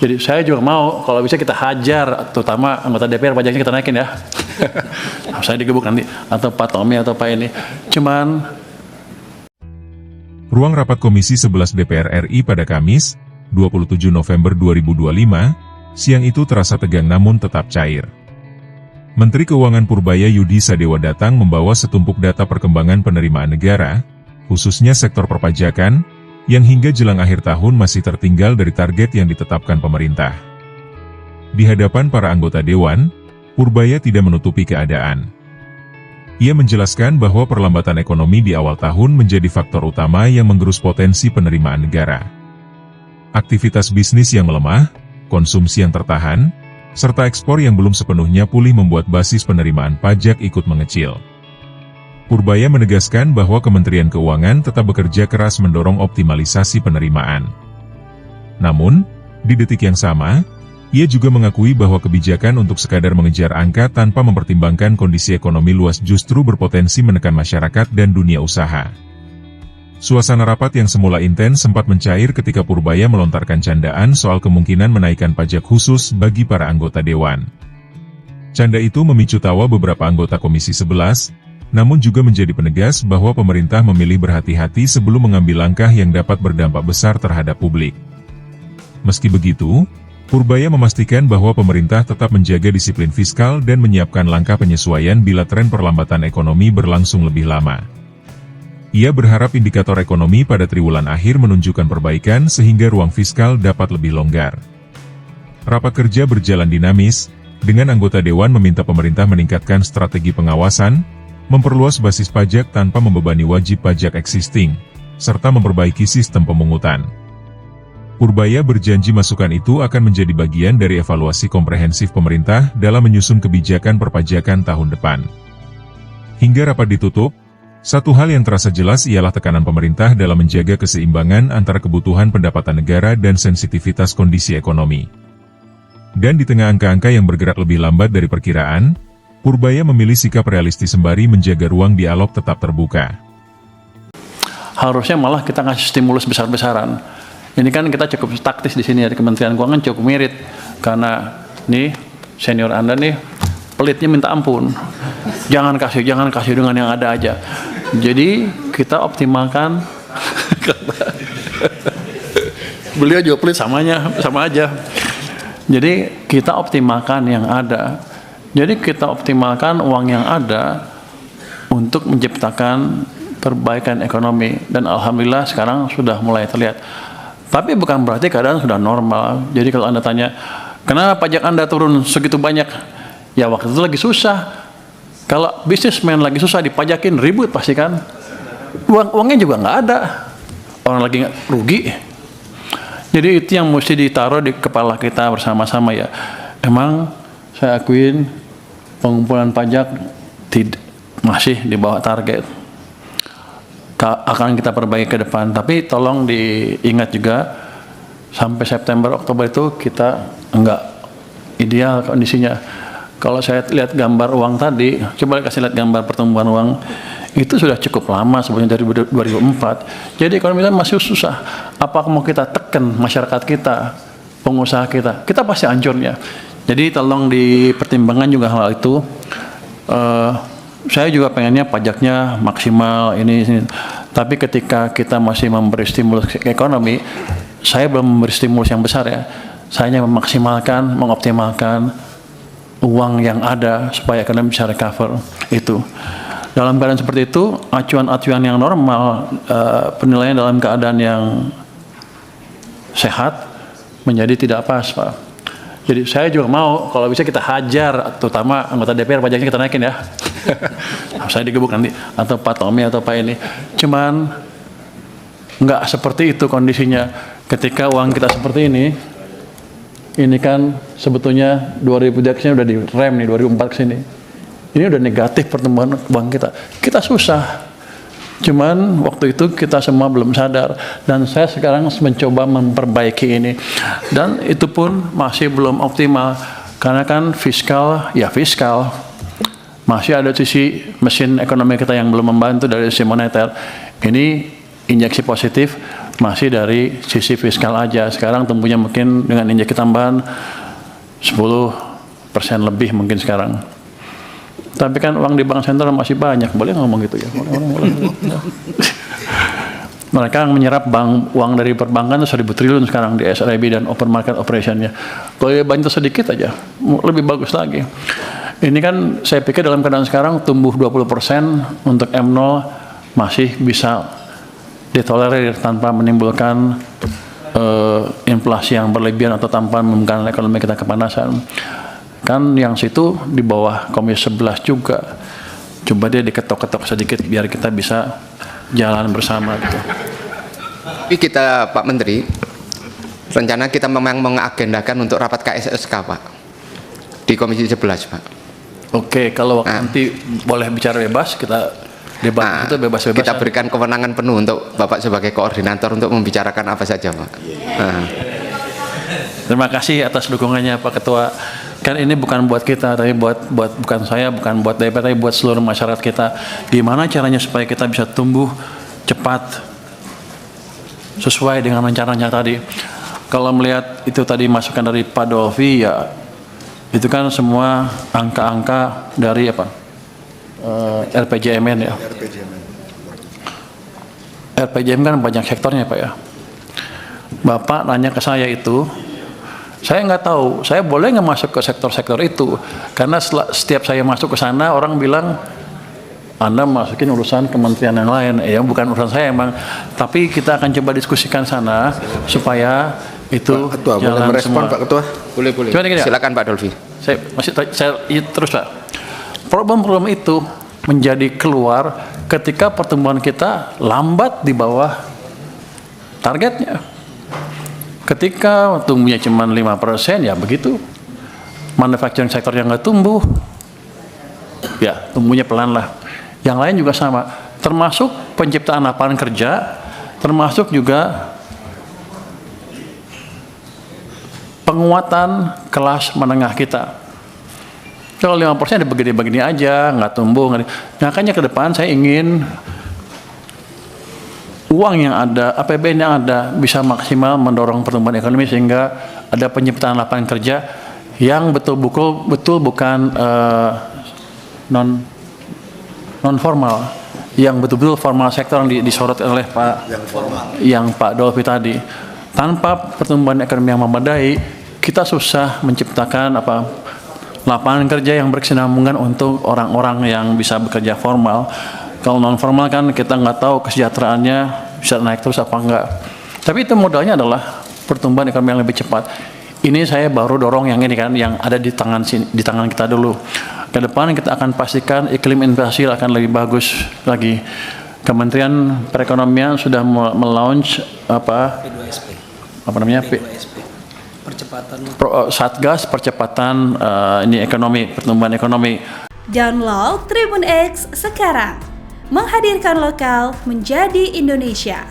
Jadi saya juga mau kalau bisa kita hajar, terutama anggota DPR pajaknya kita naikin ya. Saya digebuk nanti, atau Pak Tommy atau Pak ini. Cuman Ruang rapat Komisi 11 DPR RI pada Kamis, 27 November 2025, siang itu terasa tegang namun tetap cair. Menteri Keuangan Purbaya Yudi Sadewa datang membawa setumpuk data perkembangan penerimaan negara, khususnya sektor perpajakan, yang hingga jelang akhir tahun masih tertinggal dari target yang ditetapkan pemerintah. Di hadapan para anggota Dewan, Purbaya tidak menutupi keadaan. Ia menjelaskan bahwa perlambatan ekonomi di awal tahun menjadi faktor utama yang menggerus potensi penerimaan negara. Aktivitas bisnis yang melemah, konsumsi yang tertahan, serta ekspor yang belum sepenuhnya pulih membuat basis penerimaan pajak ikut mengecil. Purbaya menegaskan bahwa Kementerian Keuangan tetap bekerja keras mendorong optimalisasi penerimaan. Namun, di detik yang sama, ia juga mengakui bahwa kebijakan untuk sekadar mengejar angka tanpa mempertimbangkan kondisi ekonomi luas justru berpotensi menekan masyarakat dan dunia usaha. Suasana rapat yang semula intens sempat mencair ketika Purbaya melontarkan candaan soal kemungkinan menaikkan pajak khusus bagi para anggota Dewan. Canda itu memicu tawa beberapa anggota Komisi 11, namun juga menjadi penegas bahwa pemerintah memilih berhati-hati sebelum mengambil langkah yang dapat berdampak besar terhadap publik. Meski begitu, Purbaya memastikan bahwa pemerintah tetap menjaga disiplin fiskal dan menyiapkan langkah penyesuaian bila tren perlambatan ekonomi berlangsung lebih lama. Ia berharap indikator ekonomi pada triwulan akhir menunjukkan perbaikan sehingga ruang fiskal dapat lebih longgar. Rapat kerja berjalan dinamis, dengan anggota Dewan meminta pemerintah meningkatkan strategi pengawasan, memperluas basis pajak tanpa membebani wajib pajak existing, serta memperbaiki sistem pemungutan. Purbaya berjanji masukan itu akan menjadi bagian dari evaluasi komprehensif pemerintah dalam menyusun kebijakan perpajakan tahun depan. Hingga rapat ditutup, satu hal yang terasa jelas ialah tekanan pemerintah dalam menjaga keseimbangan antara kebutuhan pendapatan negara dan sensitivitas kondisi ekonomi. Dan di tengah angka-angka yang bergerak lebih lambat dari perkiraan, Purbaya memilih sikap realistis sembari menjaga ruang dialog tetap terbuka. Harusnya malah kita ngasih stimulus besar-besaran. Ini kan kita cukup taktis di sini ya, di Kementerian Keuangan cukup mirip, karena nih senior Anda nih pelitnya minta ampun, jangan kasih dengan yang ada aja. Jadi kita optimalkan. Beliau juga pelit sama aja. Jadi kita optimalkan yang ada. Jadi kita optimalkan uang yang ada untuk menciptakan perbaikan ekonomi, dan alhamdulillah sekarang sudah mulai terlihat. Tapi bukan berarti keadaan sudah normal. Jadi kalau Anda tanya, kenapa pajak Anda turun segitu banyak? Ya waktu itu lagi susah. Kalau bisnismen lagi susah dipajakin, ribut pasti kan. Uangnya juga nggak ada. Orang lagi rugi. Jadi itu yang mesti ditaruh di kepala kita bersama-sama ya. Emang saya akuin pengumpulan pajak masih di bawah target. Akan kita perbaiki ke depan, tapi tolong diingat juga sampai September Oktober itu kita enggak ideal kondisinya. Kalau saya lihat gambar uang tadi, coba kasih lihat gambar pertumbuhan uang, itu sudah cukup lama sebenarnya dari 2004. Jadi ekonomi kita masih susah. Apakah mau kita tekan masyarakat kita, pengusaha kita pasti hancurnya. Jadi tolong dipertimbangkan juga hal itu. Saya juga pengennya pajaknya maksimal ini. Tapi ketika kita masih memberi stimulus ke ekonomi, saya belum memberi stimulus yang besar ya. Saya hanya memaksimalkan, mengoptimalkan uang yang ada supaya ekonomi bisa recover itu. Dalam keadaan seperti itu, acuan-acuan yang normal, penilaian dalam keadaan yang sehat menjadi tidak pas, Pak. Jadi saya juga mau kalau bisa kita hajar, terutama anggota DPR pajaknya kita naikin ya. Saya digebuk nanti, atau Pak Tommy atau Pak ini. Cuman nggak seperti itu kondisinya. Ketika uang kita seperti ini kan sebetulnya 2000 udah direm nih, 2004 ke sini. Ini udah negatif pertumbuhan uang kita. Kita susah. Cuman waktu itu kita semua belum sadar, dan saya sekarang mencoba memperbaiki ini, dan itu pun masih belum optimal karena kan fiskal masih ada sisi mesin ekonomi kita yang belum membantu dari sisi moneter. Ini injeksi positif, masih dari sisi fiskal aja. Sekarang tumbuhnya mungkin dengan injeksi tambahan 10% lebih mungkin sekarang. Tapi kan uang di bank sentral masih banyak, boleh ngomong gitu ya? Boleh. Mereka menyerap uang dari perbankan 1.000 triliun sekarang di SRIB dan open market operation-nya. Kalau bantu sedikit aja, lebih bagus lagi. Ini kan saya pikir dalam keadaan sekarang tumbuh 20% untuk M0 masih bisa ditolerir tanpa menimbulkan inflasi yang berlebihan atau tanpa menimbulkan ekonomi kita kepanasan. Kan yang situ di bawah Komisi 11 juga. Coba dia diketok-ketok sedikit biar kita bisa jalan bersama gitu. Tapi kita Pak Menteri, rencana kita memang mengagendakan untuk rapat KSSK Pak di Komisi 11 Pak. Oke, kalau nanti boleh bicara bebas, kita debat itu bebas-bebas. Kita berikan kewenangan penuh untuk Bapak sebagai koordinator untuk membicarakan apa saja Pak. Terima kasih atas dukungannya Pak Ketua. Kan ini bukan buat kita, tapi bukan saya, bukan buat DPR, tapi buat seluruh masyarakat kita. Gimana caranya supaya kita bisa tumbuh cepat sesuai dengan rencananya tadi. Kalau melihat itu tadi masukan dari Pak Dolvi, ya itu kan semua angka-angka dari apa? RPJMN ya. RPJMN kan banyak sektornya Pak ya. Bapak nanya ke saya itu, saya nggak tahu, saya boleh nggak masuk ke sektor-sektor itu, karena setiap saya masuk ke sana orang bilang Anda masukin urusan kementerian yang lain, ya bukan urusan saya emang, tapi kita akan coba diskusikan sana supaya itu Pak Ketua, jalan boleh merespon semua. Pak Ketua? Boleh. Silakan Pak Dolvi. Saya masih terus Pak. Problem-problem itu menjadi keluar ketika pertumbuhan kita lambat di bawah targetnya. Ketika tumbuhnya cuma 5%, ya begitu. Manufacturing sektor yang nggak tumbuh, ya tumbuhnya pelan lah. Yang lain juga sama, termasuk penciptaan lapangan kerja, termasuk juga penguatan kelas menengah kita. Kalau 5% begini-begini aja, nggak tumbuh. Makanya ke depan saya ingin uang yang ada, APBN yang ada bisa maksimal mendorong pertumbuhan ekonomi sehingga ada penciptaan lapangan kerja yang betul bukan non formal, yang betul-betul formal sektor yang disorot oleh Pak Dolvi tadi. Tanpa pertumbuhan ekonomi yang memadai, kita susah menciptakan lapangan kerja yang berkesinambungan untuk orang-orang yang bisa bekerja formal. Kalau non formal kan kita nggak tahu kesejahteraannya bisa naik terus apa enggak. Tapi itu modalnya adalah pertumbuhan ekonomi yang lebih cepat. Ini saya baru dorong yang ini kan, yang ada di tangan kita dulu. Ke depan kita akan pastikan iklim investasi akan lebih bagus lagi. Kementerian Perekonomian sudah melaunch Satgas percepatan pertumbuhan ekonomi. Download Tribun X sekarang, menghadirkan lokal menjadi Indonesia.